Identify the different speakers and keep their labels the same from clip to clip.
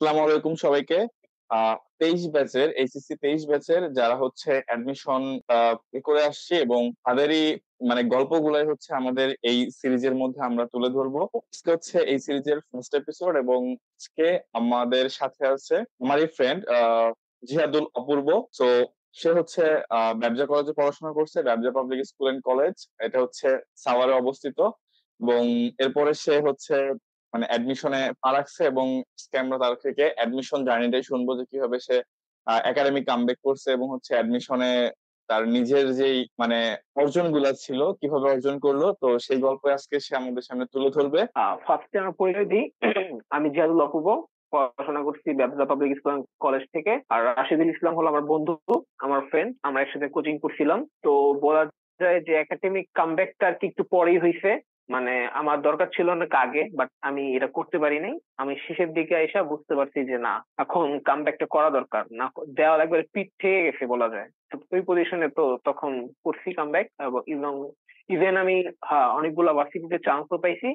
Speaker 1: আসসালামু আলাইকুম সবাইকে। 23 ব্যাচের এইচএসসি 23 ব্যাচের যারা হচ্ছে অ্যাডমিশন করে আসছে এবং তাদেরই মানে গল্পগুলাই হচ্ছে আমাদের এই সিরিজের মধ্যে আমরা তুলে ধরবো। আজকে হচ্ছে এই সিরিজের ফার্স্ট এপিসোড এবং আজকে আমাদের সাথে আছে আমারই ফ্রেন্ড জিহাদুল অপূর্ব। তো সে হচ্ছে ব্যবসা কলেজে পড়াশোনা করছে, ব্যবসা পাবলিক স্কুল এন্ড কলেজ। এটা হচ্ছে সাভারে অবস্থিত। এবং এরপরে সে হচ্ছে মানে অ্যাডমিশনে পা রাখছে এবং আজকে আমরা তার থেকে অ্যাডমিশন জার্নিটাই শুনবো যে কিভাবে সে একাডেমিক কামব্যাক করছে এবং হচ্ছে অ্যাডমিশনে তার নিজের যেই মানে অর্জন গুলা ছিল কিভাবে অর্জন করলো, তো সেই গল্প আজকে সে আমাদের সামনে তুলে ধরবে।
Speaker 2: ফার্স্টে আমার পরিচয় দিই। আমি জিয়াদুল অপূর্ব, পড়াশোনা করছি ব্যবসা পাবলিক স্কুল কলেজ থেকে। আর রাশিদুল ইসলাম হলো আমার বন্ধু, আমার ফ্রেন্ড। আমরা একসাথে কোচিং করছিলাম। তো বলা যায় যে একাডেমিক কামব্যাকটা আর কি একটু পরেই হয়েছে। মানে আমার দরকার ছিল অনেক আগে, বাট আমি এটা করতে পারি নাই। আমি শেষের দিকে এসে বুঝতে পারছি যে না, এখন কামব্যাকটা করা দরকার, না দেওয়াল একবারে পিঠ থেকে গেছে বলা যায়। তো ওই পজিশনে তো তখন করছি কামব্যাক। এবং ইভেন আমি, হ্যাঁ, অনেকগুলা ভার্সিটিতে চান্সও পাইছি।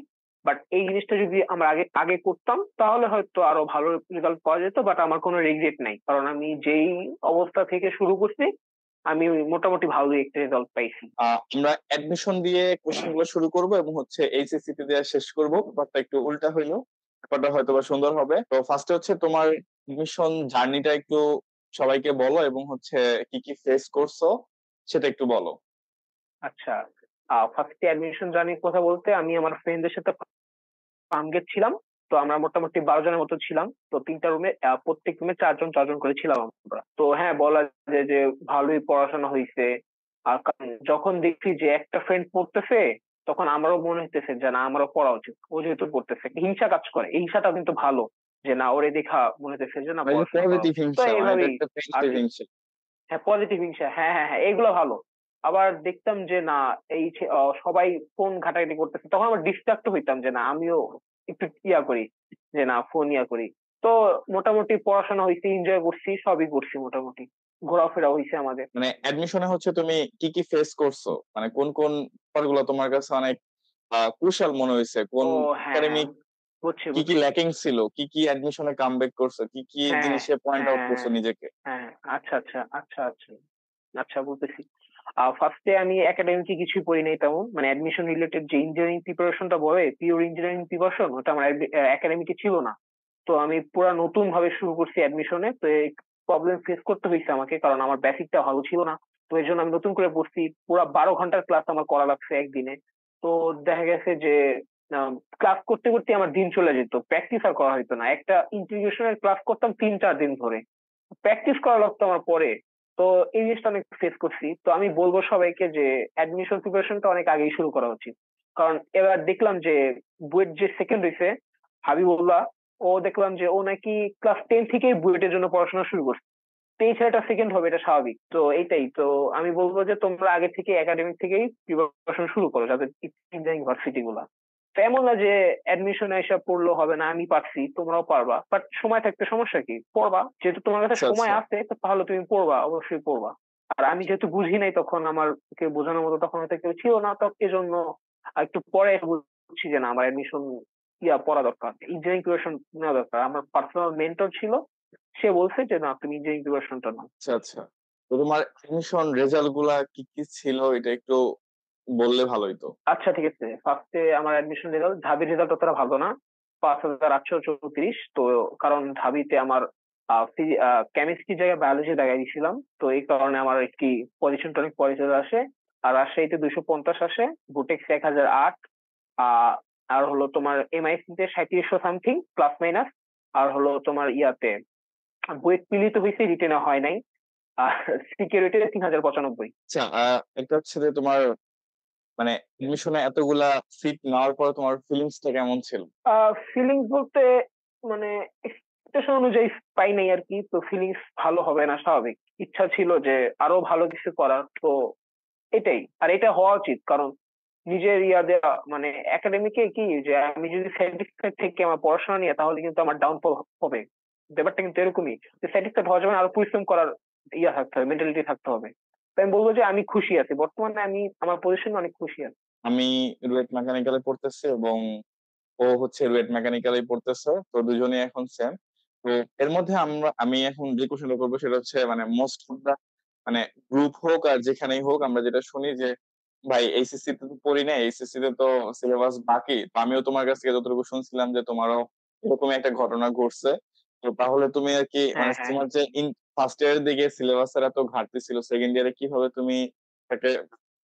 Speaker 2: বাট এই জিনিসটা যদি আমরা আগে আগে করতাম তাহলে হয়তো আরো ভালো রেজাল্ট পাওয়া যেত। বাট আমার কোনো রিগ্রেট নাই, কারণ আমি যেই অবস্থা থেকে শুরু করছি আমি মোটামুটি ভালো একটা রেজাল্ট পাইছি।
Speaker 1: আমরা অ্যাডমিশন দিয়ে কোশ্চেন গুলো শুরু করব এবং হচ্ছে এইচএসসি তে দিয়ে শেষ করব। ব্যাপারটা একটু উল্টা হইলো, ব্যাপারটা হয়তো বা সুন্দর হবে। তো ফার্স্টে হচ্ছে তোমার অ্যাডমিশন জার্নিটা একটু সবাইকে বলো এবং হচ্ছে কি কি ফেস করছো সেটা একটু বলো।
Speaker 2: আচ্ছা, ফার্স্টে অ্যাডমিশন জার্নির কথা বলতে আমি আমার ফ্রেন্ডদের সাথে ফার্ম গেছিলাম। তো আমরা মোটামুটি 12 জনের মতো ছিলাম। তো 3টা রুমে, প্রত্যেক রুমে চারজন চারজন করে ছিলাম আমরা। তো হ্যাঁ, বলা যায় যে ভালোই পড়াশোনা হয়েছে। আর কারণ যখন দেখছি যে একটা ফ্রেন্ড পড়তেছে, তখন আমারও মনে হইতেছে যে না, আমারও পড়া উচিত। ও যেহেতু পড়তেছে, একটা হিংসা কাজ করে। এই হিংসাটা কিন্তু ভালো, যে না, ওরে দেখা মনে হইতেছে যে না,
Speaker 1: মানে
Speaker 2: পড়াশোনা করা
Speaker 1: পজিটিভ
Speaker 2: উচিত। তো
Speaker 1: হিংসা, মানে এটা
Speaker 2: এইভাবেই
Speaker 1: একটা
Speaker 2: আর
Speaker 1: পজিটিভ
Speaker 2: কি।
Speaker 1: হিংসা।
Speaker 2: হ্যাঁ, পজিটিভ হিংসা, হ্যাঁ হ্যাঁ হ্যাঁ, এগুলো ভালো। আবার দেখতাম যে না, সবাই ফোন ঘাটাঘাটি করতেছে, তখন আবার ডিস্ট্রাক্ট হইতাম যে না, আমিও একটু ইয়া করি, যে না, ফোন ইয়া করি। তো মোটামুটি পড়াশোনা হয়েছে, এনজয় করছি, সবই করছি মোটামুটি। ঘোরাফেরা হয়েছে আমাদের।
Speaker 1: মানে অ্যাডমিশনে হচ্ছে তুমি কি কি ফেস করছো, মানে কোন কোন ব্যাপারগুলো তোমার কাছে অনেক ক্রুশাল মনে হয়েছে, কোন
Speaker 2: ও হ্যাঁ হ্যাঁ,
Speaker 1: একাডেমিক
Speaker 2: বুঝছি
Speaker 1: কি কি
Speaker 2: বুঝছি।
Speaker 1: ল্যাকিং ছিল, কি কি অ্যাডমিশনে কামব্যাক করছো, কি কি
Speaker 2: হ্যাঁ
Speaker 1: জিনিসে পয়েন্ট
Speaker 2: হ্যাঁ
Speaker 1: আউট করছো
Speaker 2: হ্যাঁ
Speaker 1: নিজেকে।
Speaker 2: হ্যাঁ হ্যাঁ, আচ্ছা আচ্ছা আচ্ছা আচ্ছা। আচ্ছা, বলতেছি। ফার্স্টে আমি একাডেমিকে কিছুই পড়ি নাই তেমন। মানে অ্যাডমিশন রিলেটেড যে ইঞ্জিনিয়ারিং প্রিপারেশনটা বলে, পিওর ইঞ্জিনিয়ারিং প্রিপারেশন, ওটা আমার একাডেমিকে ছিল না। তো আমি পুরা নতুন ভাবে শুরু করছি অ্যাডমিশনে। তো এই প্রবলেম ফেস করতে হয়েছে আমাকে, কারণ আমার বেসিকটা ভালো ছিল না। তো এর জন্য আমি নতুন করে পড়ছি। পুরা 12 ঘন্টার ক্লাস আমার করা লাগছে একদিনে। তো দেখা গেছে যে ক্লাস করতে করতে আমার দিন চলে যেত, প্র্যাকটিস আর করা হতো না। একটা ইন্টিগ্রেশনের ক্লাস করতাম 3-4 দিন ধরে, প্র্যাকটিস করা লাগতো আমার পরে। তো এই জিনিসটা অনেক ফেস করছি। তো আমি বলবো সবাইকে যে অ্যাডমিশন প্রিপারেশনটা অনেক আগেই শুরু করা উচিত। কারণ এবার দেখলাম যে বুয়েট যে সেকেন্ড হয়েছে, হাবিবুল্লাহ, ও দেখলাম যে ও নাকি ক্লাস 10 থেকেই বুয়েটের জন্য পড়াশোনা শুরু করছে। তো এই ছেলেটা সেকেন্ড হবে, এটা স্বাভাবিক। তো এইটাই তো, আমি বলবো যে তোমরা আগে থেকে একাডেমিক থেকেই প্রিপারেশন শুরু করো, যাদের ইঞ্জিনিয়ারিং ভার্সিটি গুলা। তো এমন না যে অ্যাডমিশন এসব পড়লো হবে না, আমি পারছি, তোমরাও পারবা। বাট সময় থাকতে সমস্যা কি, পড়বা। যেহেতু তোমার কাছে
Speaker 1: আচ্ছা
Speaker 2: সময়
Speaker 1: আচ্ছা।
Speaker 2: আছে, তো তাহলে তুমি পড়বা, অবশ্যই পড়বা। আর আমি যেহেতু বুঝি নাই তখন, আমার কেউ বোঝানোর মতো তখন হয়তো কেউ ছিল না, তো এজন্য একটু পরে বুঝছি যে না, আমার অ্যাডমিশন পড়া দরকার, ইঞ্জিনিয়ারিং প্রিপারেশন নেওয়া দরকার। আমার পার্সোনাল মেন্টর ছিল, সে বলছে যে না, তুমি ইঞ্জিনিয়ারিং প্রিপারেশনটা নাও।
Speaker 1: আচ্ছা আচ্ছা। তো তোমার এডমিশন রেজাল্ট গুলা কি কি ছিল এটা একটু বললে ভালো হতো।
Speaker 2: আচ্ছা, ঠিক আছে। ফার্স্টে আমার অ্যাডমিশন রেজাল্ট, ঢাবির রেজাল্ট অতটা ভালো না, 5,834। তো কারণ ঢাবিতে আমার কেমিস্ট্রি জায়গায় বায়োলজি জায়গায় দিয়েছিলাম, তো এই কারণে আমার একটি পজিশনটা অনেক পরে চলে আসে। আর রাজশাহীতে 250 আসে, বুটেক্সে 1,008। আহ আর হলো তোমার এমআইসি তে 3700 সামথিং, প্লাস মাইনাস। আর হলো তোমার ইয়াতে বুয়েট পিলিতে হয়েছে, রিটেনে হয় নাই। আর সিকিউরিটিতে 3,095।
Speaker 1: আচ্ছা, একটা হচ্ছে যে তোমার মানে এডমিশনে এতগুলা সিট নেওয়ার পরে তোমার ফিলিংসটা কেমন ছিল?
Speaker 2: ফিলিংস বলতে, মানে এক্সপেকটেশন অনুযায়ী পাই নাই আর কি। তো ফিলিংস ভালো হবে না, স্বাভাবিক। ইচ্ছা ছিল যে আরো ভালো কিছু করার। তো এটাই, আর এটা হওয়া উচিত। কারণ নিজের ইয়া দেওয়া, মানে একাডেমিকে কি, যে আমি যদি স্যাটিসফাইড থেকে আমার পড়াশোনা নিয়ে, তাহলে কিন্তু আমার ডাউনফল হবে। ব্যাপারটা কিন্তু এরকমই, যে স্যাটিসফাইড হওয়া যাবে না, আরো পরিশ্রম করার ইয়া থাকতে হবে, মেন্টালিটি থাকতে হবে। তো আমি বলবো যে আমি খুশি আছি বর্তমানে, আমি আমার পজিশনে অনেক খুশি আছি।
Speaker 1: আমি রুয়েট মেকানিক্যালে পড়তেছি এবং ও হচ্ছে রুয়েট মেকানিক্যালে পড়তেছে, তো দুজনেই এখন সেম। তো এর মধ্যে আমি এখন যে কোশ্চেনটা করবো সেটা হচ্ছে মানে মোস্ট অফ দা মানে গ্রুপ হোক আর যেখানেই হোক আমরা যেটা শুনি যে ভাই এইচএসসি তে তো পড়ি না, এইচএসসি তে তো সিলেবাস বাকি। তো আমিও তোমার কাছ থেকে যতটুকু শুনছিলাম যে তোমারও এরকম একটা ঘটনা ঘটছে। তো তাহলে তুমি আর কি মানে
Speaker 2: হ্যাঁ, হ্যাঁ।
Speaker 1: তোমার যে ফার্স্ট ইয়ারের দিকে সিলেবাসের এত ঘাটতি ছিল, সেকেন্ড ইয়ারে কিভাবে তুমি এটাকে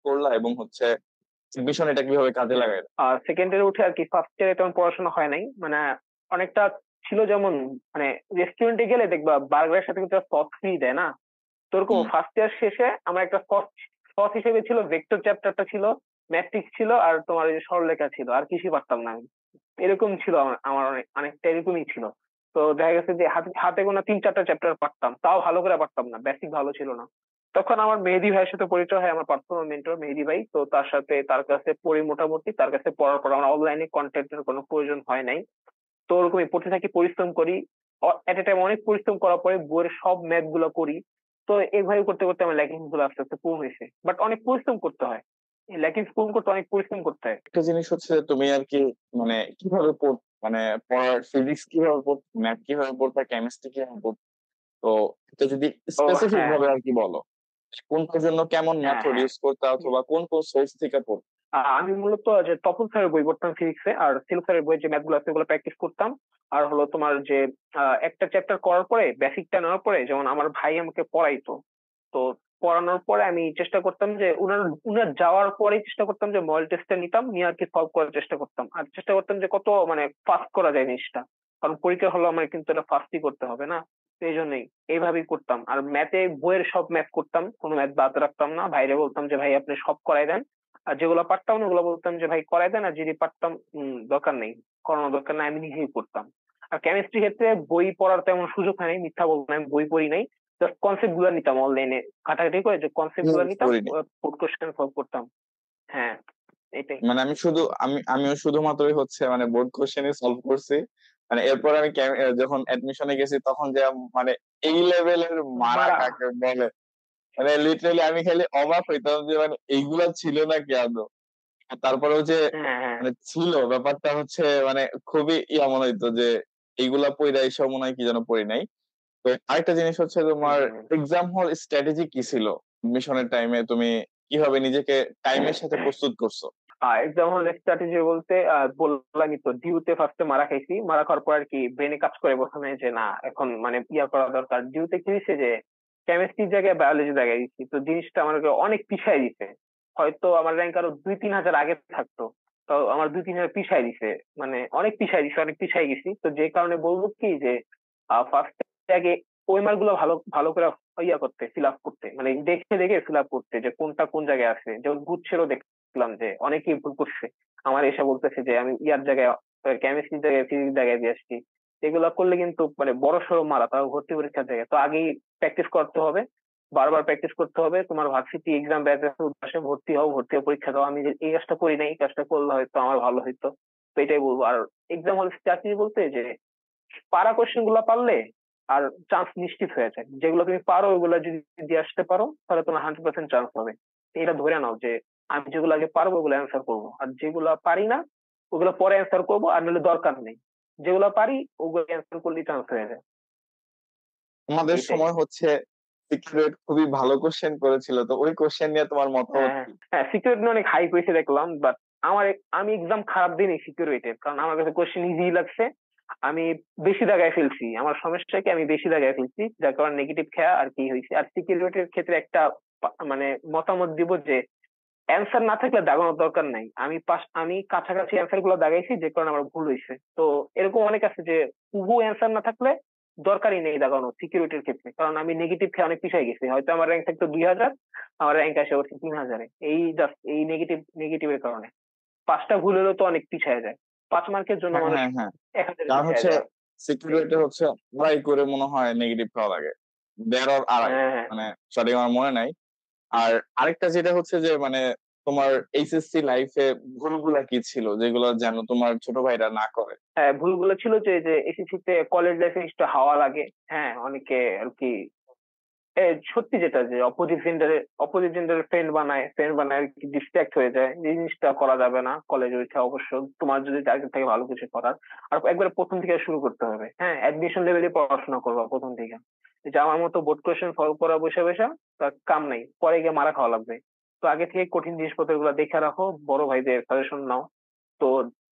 Speaker 1: করলা এবং হচ্ছে মিশন এটা কিভাবে কাজে
Speaker 2: হুম।
Speaker 1: লাগাইলা?
Speaker 2: সেকেন্ড ইয়ারে উঠে আর কি ফার্স্ট ইয়ারে তেমন পড়াশোনা হয় নাই, মানে অনেকটা ছিল যেমন, মানে রেস্টুরেন্টে গেলে দেখবা বার্গারের সাথে কিন্তু সস ফ্রি দেয় না, তো ওরকম
Speaker 1: হুম।
Speaker 2: ফার্স্ট ইয়ার শেষে আমার একটা সস সস হিসেবে ছিল ভেক্টর চ্যাপ্টারটা ছিল, ম্যাট্রিক্স ছিল, আর তোমার ওই যে সরলরেখা ছিল, আর কিছুই পারতাম না আমি। এরকম ছিল আমার আমার অনেকটা এরকমই ছিল। তো দেখা গেছে যে হাতে হাতে গোনা 3-4টা চ্যাপ্টার পারতাম, তাও ভালো করে পারতাম না, বেসিক ভালো ছিল না। তখন আমার মেহেদী ভাইয়ের সাথে পরিচয় হয়, আমার পার্সোনাল মেন্টর মেহেদী ভাই। তো তার সাথে তার কাছে পড়ি, মোটামুটি তার কাছে পড়ার পর আমার অনলাইনে কন্টেন্টের কোনো প্রয়োজন হয় নাই। তো ওরকমই পড়তে থাকি, পরিশ্রম করি। এট এ টাইম অনেক পরিশ্রম করার পরে বইয়ের সব ম্যাথ গুলো করি। তো এইভাবে করতে করতে আমার ল্যাকিংস গুলো আস্তে আস্তে পূরণ হয়েছে, বাট অনেক পরিশ্রম করতে হয়। এই ল্যাকিংস পূরণ করতে অনেক পরিশ্রম করতে হয়।
Speaker 1: একটা জিনিস হচ্ছে তুমি আর কি মানে কিভাবে মানে পড়ার ফিজিক্স কিভাবে পড়তে, ম্যাথ কিভাবে পড়তে, কেমিস্ট্রি কিভাবে পড়তে। তো এটা যদি
Speaker 2: ও
Speaker 1: স্পেসিফিক
Speaker 2: হ্যাঁ,
Speaker 1: ভাবে আর কি বলো, কোনটার জন্য কেমন
Speaker 2: হ্যাঁ,
Speaker 1: মেথড
Speaker 2: হ্যাঁ।
Speaker 1: ইউজ করতে অথবা কোন কোন সোর্স থেকে পড়তে।
Speaker 2: আমি মূলত যে তপন স্যারের বই পড়তাম ফিজিক্সে, আর সিল স্যারের বই যে ম্যাথ গুলো আছে ওগুলো প্র্যাকটিস করতাম। আর হলো তোমার যে একটা চ্যাপ্টার করার পরে বেসিকটা নেওয়ার পরে, যেমন আমার ভাই আমাকে পড়াইতো, তো পড়ানোর পরে আমি চেষ্টা করতাম যে উনার উনার যাওয়ার পরেই চেষ্টা করতাম যে মডেল টেস্টটা নিতাম, নিয়ে আর কি সলভ করার চেষ্টা করতাম, আর চেষ্টা করতাম যে কত মানে ফাস্ট করা যায় জিনিসটা, কারণ পরীক্ষা হলো আমার কিন্তু এটা ফাস্টই করতে হবে না। তো এই জন্যই এইভাবেই করতাম। আর ম্যাথে বইয়ের সব ম্যাথ করতাম, কোনো ম্যাথ বাদ রাখতাম না, ভাইরে বলতাম যে ভাই আপনি সব করাই দেন। আর যেগুলো পারতাম না ওগুলো বলতাম যে ভাই করাই দেন, আর যদি পারতাম দরকার নেই, করানোর দরকার নাই, আমি নিজেই করতাম। আর কেমিস্ট্রি ক্ষেত্রে বই পড়ার তেমন সুযোগ হয় নাই, মিথ্যা বলবো না, আমি বই পড়ি নাই। জাস্ট কনসেপ্ট গুলো নিতাম অনলাইনে, ঘাটাঘাটি করে যে কনসেপ্ট গুলো নিতাম,
Speaker 1: পড়িনি।
Speaker 2: ফুড কোশ্চেন সলভ করতাম। হ্যাঁ, এটাই।
Speaker 1: মানে আমিও শুধুমাত্রই হচ্ছে মানে বোর্ড কোশ্চেনই সলভ করছি। মানে এরপর আমি যখন অ্যাডমিশনে গেছি তখন যে মানে এই লেভেলের মারা
Speaker 2: মারা।
Speaker 1: কাকে বলে, মানে লিটারালি আমি খালি অবাক হইতাম যে মানে এইগুলা ছিল নাকি আদৌ। আর তারপরেও যে
Speaker 2: হ্যাঁ, হ্যাঁ।
Speaker 1: মানে ছিল ব্যাপারটা হচ্ছে মানে খুবই ইয়া মনে হইতো যে এইগুলা পড়া এইসব মনে হয় কি যেন পড়ি নাই। তো আরেকটা জিনিস হচ্ছে তোমার
Speaker 2: হম।
Speaker 1: এক্সাম হল স্ট্র্যাটেজি কি ছিল মিশনের টাইমে, তুমি কিভাবে নিজেকে টাইমের সাথে প্রস্তুত করছো?
Speaker 2: এক্সাম্পল স্ট্র্যাটেজি বলতে বললামই তো, ডিউতে ফার্স্টে মারা খাইছি, মারা খাওয়ার পর আর কি ব্রেনে কাজ করে প্রথমে যে না এখন মানে ইয়া করা দরকার। ডিউতে কি হয়েছে যে কেমিস্ট্রির জায়গায় বায়োলজি জায়গায় দিচ্ছি, তো জিনিসটা আমাকে অনেক পিছায় দিছে। হয়তো আমার র্যাঙ্ক আরো 2-3 হাজার আগে থাকতো, তো আমার 2-3 হাজার পিছায় দিছে, মানে অনেক পিছায় দিছে, অনেক পিছায় গেছি। তো যে কারণে বলবো কি যে ফার্স্ট আগে ওএমআর গুলো ভালো ভালো করে ইয়া করতে, ফিল আপ করতে, মানে দেখে দেখে ফিল আপ করতে যে কোনটা কোন জায়গায় আছে। যেমন গুচ্ছেরও দেখলাম যে অনেকেই ভুল করছে, আমার এসে বলতেছে যে আমি ইয়ার জায়গায় কেমিস্ট্রির জায়গায় ফিজিক্স জায়গায় দিয়ে আসছি। এগুলা করলে কিন্তু মানে বড় সড়ো মারা, তাও ভর্তি পরীক্ষার জায়গায়। তো আগেই প্র্যাকটিস করতে হবে, বারবার প্র্যাকটিস করতে হবে। তোমার ভার্সিটি এক্সাম ব্যাচ আছে, উদ্দেশ্যে ভর্তি হও, ভর্তি হয়ে পরীক্ষা দাও। আমি যে এই কাজটা করি নাই, এই কাজটা করলে হয়তো আমার ভালো হইতো। তো এটাই বলবো। আর এক্সাম হল চাকরি বলতে যে পারা কোশ্চেন গুলা পারলে আর চান্স নিশ্চিত হয়ে যায়। যেগুলো তুমি পারো ওগুলো যদি দিয়ে আসতে পারো তাহলে তোমার 100% চান্স হবে। এটা ধরে নাও যে আমি যেগুলো আগে পারবো ওগুলো অ্যান্সার করবো, আর যেগুলো পারি না ওগুলো পরে অ্যান্সার করবো, আর নাহলে দরকার নেই। যেগুলো পারি ওগুলো অ্যান্সার করলেই চান্স হয়ে যায়।
Speaker 1: আমাদের
Speaker 2: এটাই।
Speaker 1: সময় হচ্ছে সিক্রেট খুবই ভালো কোশ্চেন করেছিল, তো ওই কোশ্চেন নিয়ে তোমার মতামত
Speaker 2: হ্যাঁ,
Speaker 1: কি?
Speaker 2: হ্যাঁ, সিকিউরিটি অনেক হাই হয়েছে দেখলাম, বাট আমি এক্সাম খারাপ দিইনি সিকিউরিটির, কারণ আমার কাছে কোশ্চেন ইজি লাগছে। আমি বেশি দাগায় ফেলছি, আমার সমস্যা কি আমি বেশি দাগায় ফেলছি, যার কারণে নেগেটিভ খেয়া আর কি হয়েছে। আর সিকিউরিটির ক্ষেত্রে একটা মানে মতামত দিব যে অ্যান্সার না থাকলে দাগানোর দরকার নাই। আমি কাছাকাছি অ্যান্সার গুলো দাগাইছি, যে কারণে আমার ভুল হয়েছে। তো এরকম অনেক আছে যে হুবহু অ্যান্সার না থাকলে দরকারই নেই দাগানো সিকিউরিটির ক্ষেত্রে, কারণ আমি নেগেটিভ খেয়ে অনেক পিছিয়ে গেছি। হয়তো আমার র্যাঙ্ক থাকতো 2,000, আমার র্যাঙ্ক আসে হচ্ছে 3,000-এ, এই জাস্ট এই নেগেটিভের কারণে। 5টা ভুল হলেও তো অনেক পিছিয়ে যায়। 5 মার্কের জন্য
Speaker 1: হ্যাঁ,
Speaker 2: মানুষ
Speaker 1: হ্যাঁ, হ্যাঁ।
Speaker 2: 1,000-এ
Speaker 1: কারণ
Speaker 2: পিছিয়ে
Speaker 1: হচ্ছে
Speaker 2: যায়। এই।
Speaker 1: সিকিউরিটি হচ্ছে ট্রাই করে মনে হয় নেগেটিভ পাওয়া লাগে, 1.5 আর 2.5
Speaker 2: হ্যাঁ, হ্যাঁ।
Speaker 1: মানে সঠিক আমার মনে নাই। আর আরেকটা যেটা হচ্ছে যে মানে তোমার এইচএসসি লাইফে ভুলগুলা কি ছিল যেগুলো যেন তোমার ছোট ভাইরা না করে?
Speaker 2: হ্যাঁ, ভুলগুলো ছিল যে এসএসসি তে কলেজ লাইফে একটু হাওয়া লাগে। হ্যাঁ, অনেকে আর কি সত্যি যেটা যে অপোজিট জেন্ডারের ফ্রেন্ড বানায় আর কি ডিস্ট্রাক্ট হয়ে যায়, এই জিনিসটা করা যাবে না কলেজে উঠে। অবশ্য তোমার যদি টার্গেট থাকে ভালো কিছু করার, আর একবারে প্রথম থেকে শুরু করতে হবে। হ্যাঁ, অ্যাডমিশন লেভেলে পড়াশোনা করবা প্রথম থেকে। যে আমার মতো বোর্ড কোয়েশ্চেন সলভ করা বসে বসে তার কাম নাই, পরে গিয়ে মারা খাওয়া লাগবে। তো আগে থেকে কঠিন জিনিসপত্র গুলো দেখে রাখো, বড় ভাইদের সাজেশন নাও। তো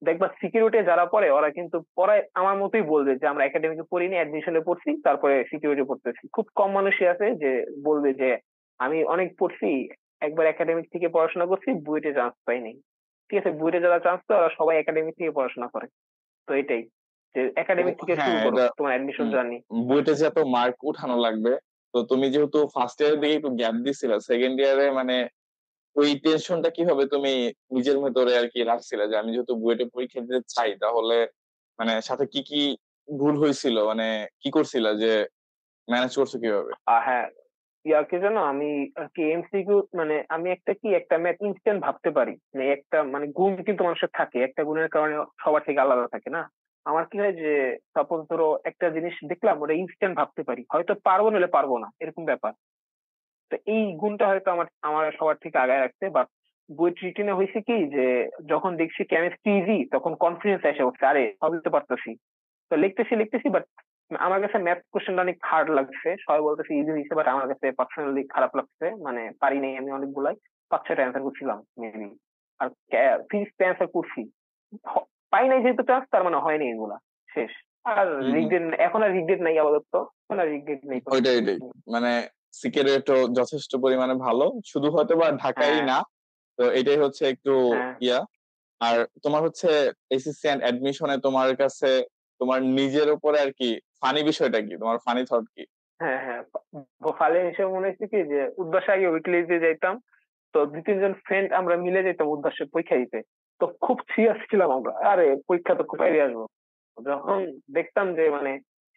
Speaker 2: দেখবা সিকিউরিটি যারা পড়ে ওরা কিন্তু পড়ায় আমার মতোই বলবে যে আমরা একাডেমিকে পড়িনি, অ্যাডমিশনে পড়ছি তারপরে সিকিউরিটি পড়তেছি। খুব কম মানুষই আছে যে বলবে যে আমি অনেক পড়ছি, একবার একাডেমিক থেকে পড়াশোনা করছি, বুয়েটে চান্স পাইনি। ঠিক আছে, বুয়েটে যারা চান্স পায় ওরা সবাই একাডেমিক থেকে পড়াশোনা করে। তো এটাই যে
Speaker 1: তো
Speaker 2: একাডেমিক থেকে
Speaker 1: হ্যাঁ,
Speaker 2: শুরু করো
Speaker 1: এটা
Speaker 2: তোমার অ্যাডমিশন
Speaker 1: উম,
Speaker 2: জার্নি।
Speaker 1: বুয়েটে যে এত মার্ক উঠানো লাগবে, তো তুমি যেহেতু ফার্স্ট ইয়ারের দিকে একটু গ্যাপ দিছিলা, সেকেন্ড ইয়ারে মানে ওই টেনশনটা কিভাবে তুমি নিজের ভেতরে আর কি রাখছিলে, যে আমি যেহেতু বুয়েটে পরীক্ষা দিতে চাই, তাহলে মানে সাথে কি কি ভুল হয়েছিল, মানে কি করছিলা, যে ম্যানেজ করছো কিভাবে?
Speaker 2: হ্যাঁ, কি জানো, আমি আর কি এমসিকিউ মানে আমি একটা ম্যাথ ইনস্ট্যান্ট ভাবতে পারি, মানে একটা মানে গুণ কিন্তু মানুষের থাকে, একটা গুণের কারণে সবার থেকে আলাদা থাকে না। আমার কি হয় যে সাপোজ ধরো একটা জিনিস দেখলাম ওটা ইনস্ট্যান্ট ভাবতে পারি, হয়তো পারবো নাহলে পারবো না, এরকম ব্যাপার। তো এই গুণটা হয়তো আমার আমার সবার থেকে আগায় রাখতে। বাট বই রিটেনে হয়েছে কি যে যখন দেখছি কেমিস্ট্রি ইজি তখন কনফিডেন্স এসে উঠছে, আরে সবই তো পারতেছি। তো লিখতেছি লিখতেছি, বাট আমার কাছে ম্যাথ কোশ্চেনটা অনেক হার্ড লাগছে। সবাই বলতেছে ইজি হয়েছে, বাট আমার কাছে পার্সোনালি খারাপ লাগছে, মানে পারি নাই আমি অনেকগুলাই। 5-6টা অ্যান্সার করছিলাম মেবি। আর ফিজিক্স অ্যান্সার করছি, হ- পাই নাই যেহেতু চান্স, তার মানে হয়নি এগুলা, শেষ। আর
Speaker 1: হম হম।
Speaker 2: রিগ্রেট, এখন আর রিগ্রেট নাই আপাতত, এখন আর রিগ্রেট নেই কোনো
Speaker 1: ওইটাই
Speaker 2: কিছু
Speaker 1: ওইটাই,
Speaker 2: নিয়ে।
Speaker 1: মানে সিকিউরিটি যথেষ্ট পরিমাণে ভালো, শুধু হয়তো বা ঢাকাই
Speaker 2: হ্যাঁ,
Speaker 1: না। তো এটাই হচ্ছে একটু
Speaker 2: হ্যাঁ,
Speaker 1: ইয়া। আর তোমার হচ্ছে এসএসসি এন্ড অ্যাডমিশনে তোমার কাছে তোমার নিজের উপরে আর কি ফানি বিষয়টা কি, তোমার ফানি থট কি?
Speaker 2: হ্যাঁ, হ্যাঁ। ফালে হিসেবে মনে হচ্ছে কি যে উদ্বাসে আগে উইকলি দিতে যাইতাম। তো 2-3 জন ফ্রেন্ড আমরা মিলে যেতাম উদ্বাসে পরীক্ষা দিতে। তো খুব সিরিয়াস ছিলাম আমরা, আরে পরীক্ষা তো খুব এড়িয়ে আসবো। যখন দেখতাম যে মানে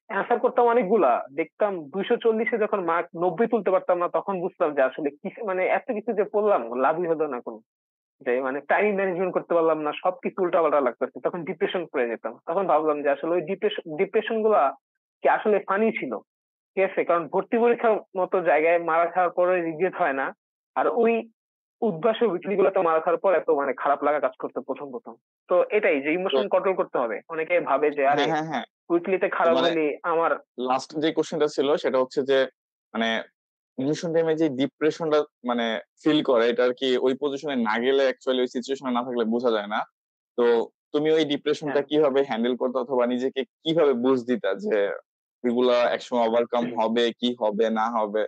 Speaker 2: অ্যান্সার করতাম অনেকগুলা, দেখতাম 240-এ যখন মার্ক 90 তুলতে পারতাম না, তখন বুঝতাম যে আসলে কিছু মানে এত কিছু যে পড়লাম লাভই হলো না কোনো। যে মানে টাইম ম্যানেজমেন্ট করতে পারলাম না, সবকিছু উল্টাপাল্টা লাগতেছে, তখন ডিপ্রেশন করে যেতাম। তখন ভাবলাম যে আসলে ওই ডিপ্রেশন গুলা কি আসলে ফানি ছিল। ঠিক আছে, কারণ ভর্তি পরীক্ষার মতো জায়গায় মারা খাওয়ার পরে রিগ্রেট হয় না। আর ওই উদ্ভাসের উইকলি গুলোতে মারা খাওয়ার পর এত মানে খারাপ লাগা কাজ করতো প্রথম প্রথম। তো এটাই যে
Speaker 1: তো
Speaker 2: ইমোশন কন্ট্রোল করতে হবে। অনেকে ভাবে যে আরে
Speaker 1: হ্যাঁ হ্যাঁ হ্যাঁ।
Speaker 2: উইকলিতে
Speaker 1: তো
Speaker 2: খারাপ
Speaker 1: মানে
Speaker 2: হলে আমার।
Speaker 1: লাস্ট যে কোশ্চেনটা ছিল সেটা হচ্ছে যে মানে এডমিশন টাইমে যে ডিপ্রেশনটা মানে ফিল করে, এটা আর কি ওই পজিশনে না গেলে, অ্যাকচুয়ালি ওই সিচুয়েশনে না থাকলে বোঝা যায় না। তো তুমি ওই ডিপ্রেশনটা
Speaker 2: হ্যাঁ,
Speaker 1: কিভাবে হ্যান্ডেল করতে, অথবা নিজেকে কিভাবে বুঝ দিতা যে এগুলা একসময় ওভারকাম হবে কি হবে না হবে,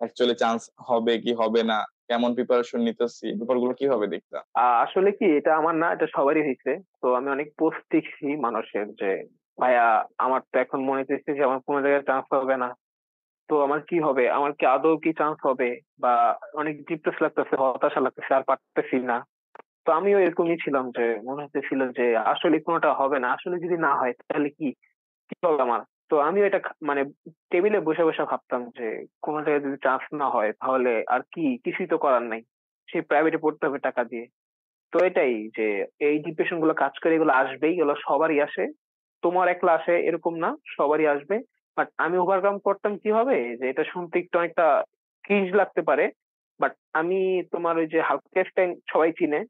Speaker 1: অ্যাকচুয়ালি চান্স হবে কি হবে না, কেমন প্রিপারেশন নিতেছি, ব্যাপারগুলো কিভাবে দেখতা?
Speaker 2: আসলে কি এটা আমার না, এটা সবারই হয়েছে। তো আমি অনেক পোস্ট দেখছি মানুষের যে ভাইয়া আমার তো এখন মনে হচ্ছে যে আমার কোনো জায়গায় চান্স হবে না, তো আমার কি হবে, আমার কি আদৌ কি চান্স হবে, বা অনেক ডিপ্রেস লাগতেছে, হতাশা লাগতেছে, আর পারতেছি না। তো আমিও এরকমই ছিলাম যে মনে হচ্ছিল যে আসলে কোনোটা হবে না, আসলে যদি না হয় তাহলে কি কি হবে আমার। তো আমিও এটা মানে টেবিলে বসে বসে ভাবতাম যে কোনো জায়গায় যদি চান্স না হয় তাহলে আর কি, কিছুই তো করার নাই, সেই প্রাইভেটে পড়তে হবে টাকা দিয়ে। তো এটাই যে এই ডিপ্রেশন গুলো কাজ করে, এগুলো আসবেই, এগুলো সবারই আসে। তোমার একলা আসে এরকম না, সবারই আসবে। বাট আমি ওভারকাম করতাম কিভাবে, যে এটা শুনতে একটু অনেকটা ক্রিঞ্জ লাগতে পারে। বাট আমি তোমার ওই যে হালকেস্টাইন সবাই চিনে,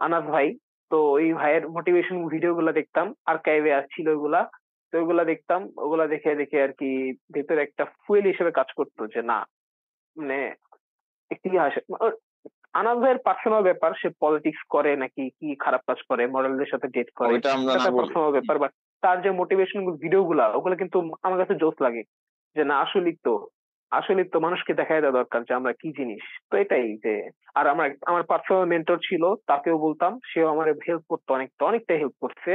Speaker 2: আনাস ভাই। তো ওই ভাইয়ের মোটিভেশন ভিডিও গুলা দেখতাম, আর্কাইভে আসছিল ওইগুলা। তো ওইগুলা দেখতাম, ওগুলা দেখে দেখে আর কি ভেতরে একটা ফুয়েল হিসেবে কাজ করতো যে না, মানে একটি আসে। আনাস ভাইয়ের পার্সোনাল ব্যাপার, সে পলিটিক্স করে নাকি কি খারাপ কাজ করে, মডেলদের সাথে ডেট করে,
Speaker 1: ওইটা আমরা
Speaker 2: এটা
Speaker 1: না
Speaker 2: তার
Speaker 1: বলি।
Speaker 2: পার্সোনাল ব্যাপার। বাট তার যে মোটিভেশন ভিডিও গুলা ওগুলো কিন্তু আমার কাছে জোস লাগে। যে না আসলেই তো মানুষকে দেখাই দেওয়া দরকার যে আমরা কি জিনিস। তো এটাই যে আর আমার আমার পার্সোনাল মেন্টর ছিল, তাকেও বলতাম, সেও আমার হেল্প করতো, অনেকটা হেল্প করছে।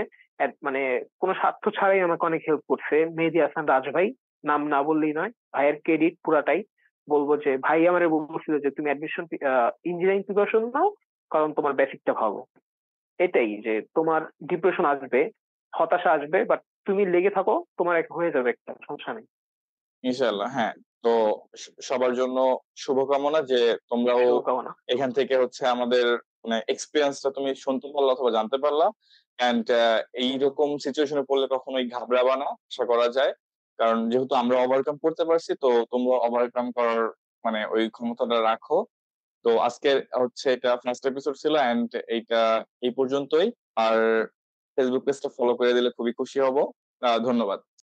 Speaker 2: মানে কোনো স্বার্থ ছাড়াই আমাকে অনেক হেল্প করছে, মেহেদী হাসান রাজ ভাই। নাম না বললেই নয়, ভাইয়ের ক্রেডিট পুরাটাই বলবো। যে ভাই আমারে বলছিল যে তুমি অ্যাডমিশন ইঞ্জিনিয়ারিং প্রিপারেশন নাও, কারণ তোমার বেসিকটা ভালো। এটাই যে তোমার ডিপ্রেশন আসবে, হতাশা আসবে, বাট তুমি লেগে থাকো, তোমার হয়ে যাবে, একটা সমস্যা নেই।
Speaker 1: ইনশাল্লাহ, হ্যাঁ। তো সবার জন্য শুভকামনা যে তোমরাও
Speaker 2: শুভকামনা।
Speaker 1: এখান থেকে হচ্ছে আমাদের মানে এক্সপিরিয়েন্সটা তুমি শুনতে পারলা অথবা জানতে পারলা। এন্ড
Speaker 2: হুম,
Speaker 1: এইরকম সিচুয়েশনে পড়লে কখনোই ঘাবড়াবা না, আশা করা যায়। কারণ যেহেতু আমরা ওভারকাম করতে পারছি, তো তোমরা ওভারকাম করার মানে ওই ক্ষমতাটা রাখো। তো আজকে হচ্ছে এটা ফার্স্ট এপিসোড ছিল, এন্ড এইটা এই পর্যন্তই। আর ফেসবুক পেজটা ফলো করে দিলে খুবই খুশি হব। ধন্যবাদ।